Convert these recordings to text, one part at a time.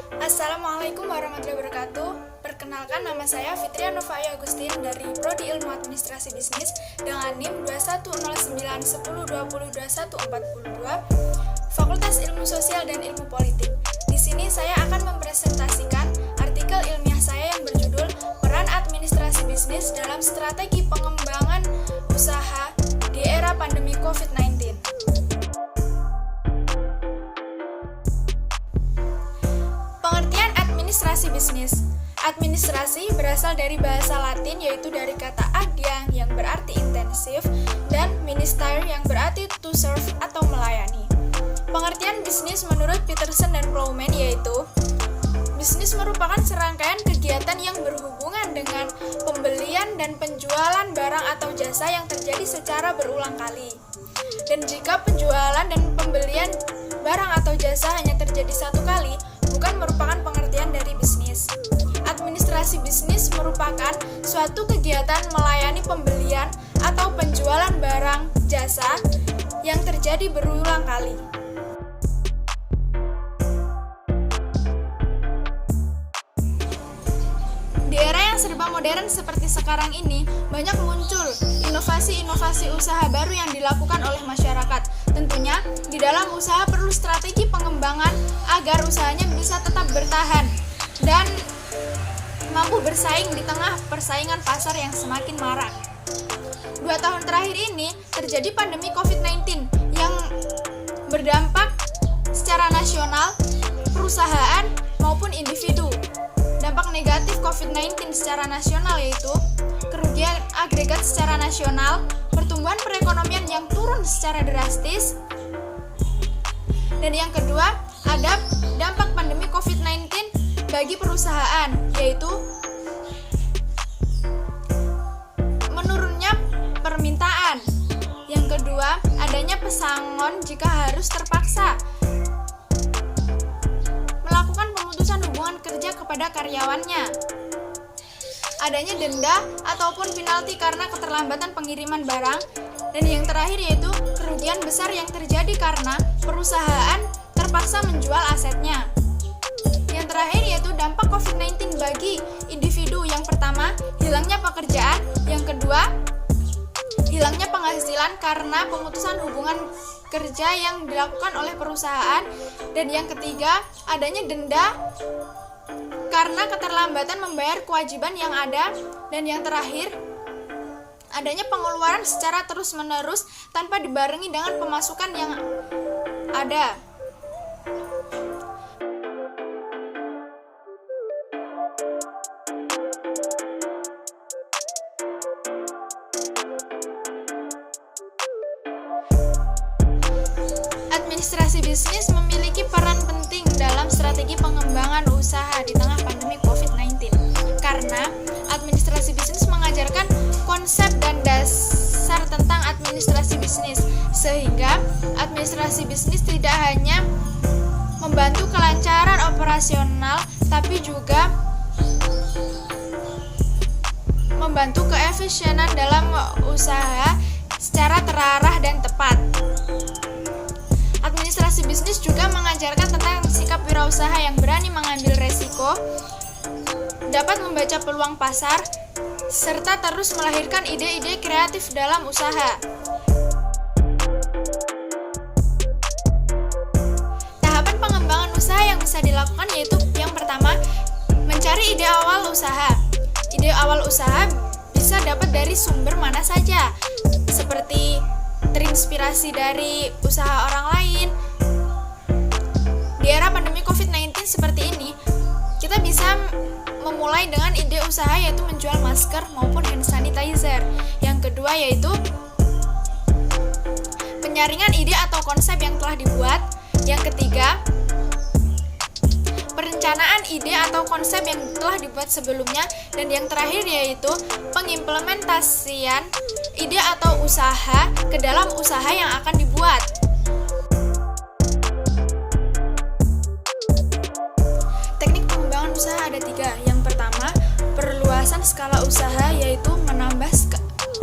Assalamualaikum warahmatullahi wabarakatuh. Perkenalkan, nama saya Fitria Novaya Agustin dari Prodi Ilmu Administrasi Bisnis dengan NIM 210910202142, Fakultas Ilmu Sosial dan Ilmu Politik. Di sini saya akan mempresentasikan artikel ilmiah saya yang berjudul Peran Administrasi Bisnis dalam Strategi Pengembangan Usaha di Era Pandemi COVID-19. Pengertian administrasi bisnis. Administrasi berasal dari bahasa Latin, yaitu dari kata adia yang berarti intensif dan minister yang berarti to serve atau melayani. Pengertian bisnis menurut Peterson dan Plowman yaitu bisnis merupakan serangkaian kegiatan yang berhubungan dengan pembelian dan penjualan barang atau jasa yang terjadi secara berulang kali. Dan jika penjualan dan pembelian barang atau jasa hanya terjadi satu kali, bukan merupakan pengertian dari bisnis. Administrasi bisnis merupakan suatu kegiatan melayani pembelian atau penjualan barang jasa yang terjadi berulang kali. Di era yang serba modern seperti sekarang ini, banyak muncul inovasi-inovasi usaha baru yang dilakukan oleh masyarakat. Tentunya, di dalam usaha perlu strategi pengembangan agar usahanya bisa tetap bertahan dan mampu bersaing di tengah persaingan pasar yang semakin marak. 2 tahun terakhir ini terjadi pandemi COVID-19 yang berdampak secara nasional, perusahaan maupun individu. Dampak negatif COVID-19 secara nasional yaitu kerugian agregat secara nasional, pertumbuhan perekonomian yang turun secara drastis, dan yang kedua ada dampak pandemi COVID-19 bagi perusahaan, yaitu menurunnya permintaan. Yang kedua, adanya pesangon jika harus terpaksa melakukan pemutusan hubungan kerja kepada karyawannya. Adanya denda ataupun penalti karena keterlambatan pengiriman barang. Dan yang terakhir yaitu kerugian besar yang terjadi karena perusahaan terpaksa menjual asetnya. Yang terakhir yaitu dampak COVID-19 bagi individu. Yang pertama, hilangnya pekerjaan. Yang kedua, hilangnya penghasilan karena pemutusan hubungan kerja yang dilakukan oleh perusahaan. Dan yang ketiga, adanya denda karena keterlambatan membayar kewajiban yang ada. Dan yang terakhir, adanya pengeluaran secara terus-menerus tanpa dibarengi dengan pemasukan yang ada. Administrasi bisnis memiliki peran penting dalam strategi pengembangan usaha di tengah pandemi COVID-19 karena administrasi bisnis mengajarkan konsep dan dasar tentang administrasi bisnis, sehingga administrasi bisnis tidak hanya membantu kelancaran operasional tapi juga membantu keefisienan dalam usaha secara terarah dan tepat. Administrasi bisnis juga mengajarkan tentang sikap wirausaha yang berani mengambil resiko, dapat membaca peluang pasar, serta terus melahirkan ide-ide kreatif dalam usaha. Tahapan pengembangan usaha yang bisa dilakukan yaitu yang pertama, mencari ide awal usaha. Ide awal usaha bisa dapat dari sumber mana saja, seperti terinspirasi dari usaha orang lain. Di era pandemi COVID-19 seperti ini, kita bisa memulai dengan ide usaha yaitu menjual masker maupun hand sanitizer. Yang kedua yaitu penyaringan ide atau konsep yang telah dibuat. Yang ketiga, perencanaan ide atau konsep yang telah dibuat sebelumnya. Dan yang terakhir yaitu pengimplementasian ide atau usaha ke dalam usaha yang akan dibuat. Teknik pengembangan usaha ada 3. Yang pertama, perluasan skala usaha yaitu menambah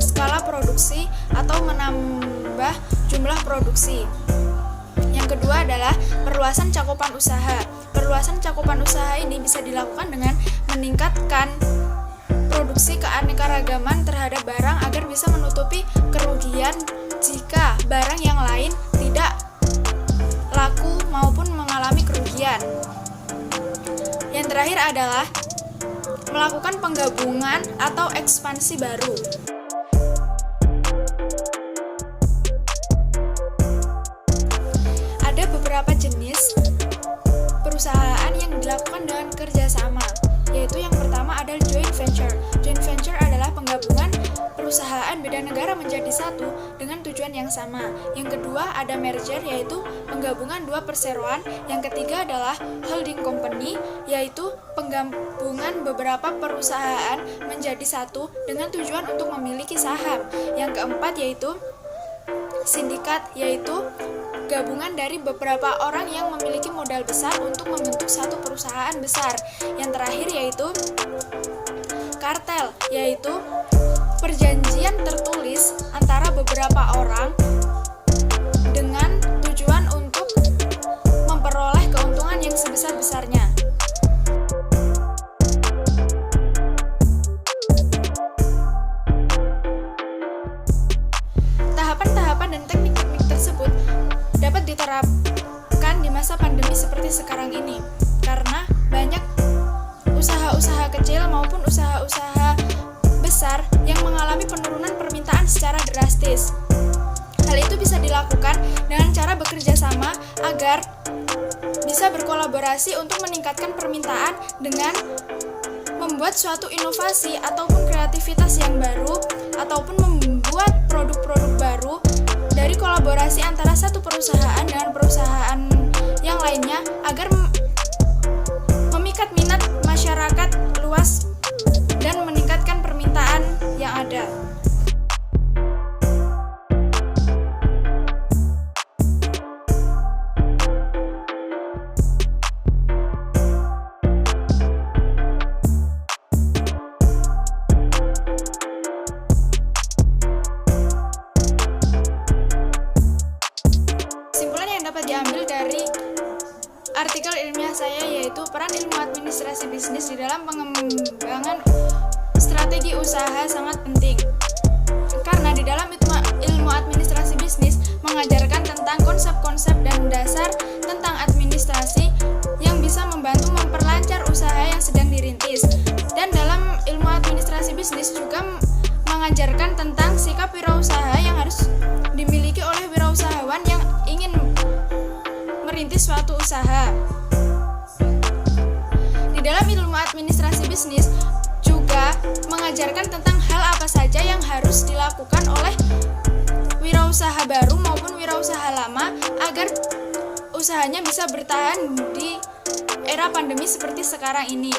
skala produksi atau menambah jumlah produksi. Yang kedua adalah perluasan perluasan cakupan usaha. Perluasan cakupan usaha ini bisa dilakukan dengan meningkatkan produksi keanekaragaman terhadap barang agar bisa menutupi kerugian jika barang yang lain tidak laku maupun mengalami kerugian. Yang terakhir adalah melakukan penggabungan atau ekspansi baru. Ada beberapa jenis perusahaan yang dilakukan dengan kerjasama, yaitu yang pertama adalah joint venture. Joint venture adalah penggabungan perusahaan beda negara menjadi satu dengan tujuan yang sama. Yang kedua ada merger, yaitu penggabungan dua perseroan. Yang ketiga adalah holding company, yaitu penggabungan beberapa perusahaan menjadi satu dengan tujuan untuk memiliki saham. Yang keempat yaitu sindikat, yaitu gabungan dari beberapa orang yang memiliki modal besar untuk membentuk satu perusahaan besar. Yang terakhir yaitu kartel, yaitu perjanjian tertulis antara beberapa orang dengan tujuan untuk memperoleh keuntungan yang sebesar-besarnya. Tahapan-tahapan dan teknik-teknik tersebut dapat diterapkan di masa pandemi seperti sekarang ini, karena banyak usaha-usaha kecil maupun usaha-usaha besar yang mengalami penurunan permintaan secara drastis. Hal itu bisa dilakukan dengan cara bekerja sama agar bisa berkolaborasi untuk meningkatkan permintaan dengan membuat suatu inovasi ataupun kreativitas yang baru, ataupun membuat produk-produk baru dari kolaborasi antara satu perusahaan dengan perusahaan yang lainnya agar memikat minat masyarakat luas dan meningkatkan permintaan yang ada. Dapat diambil dari artikel ilmiah saya, yaitu peran ilmu administrasi bisnis di dalam pengembangan strategi usaha sangat penting, karena di dalam ilmu administrasi bisnis mengajarkan tentang konsep-konsep dan dasar tentang administrasi yang bisa membantu memperlancar usaha yang sedang dirintis. Dan dalam ilmu administrasi bisnis juga mengajarkan tentang sikap wirausaha yang harus dimiliki oleh wirausahawan yang ingin merintis suatu usaha. Di dalam ilmu administrasi bisnis juga mengajarkan tentang hal apa saja yang harus dilakukan oleh wirausaha baru maupun wirausaha lama agar usahanya bisa bertahan di era pandemi seperti sekarang ini.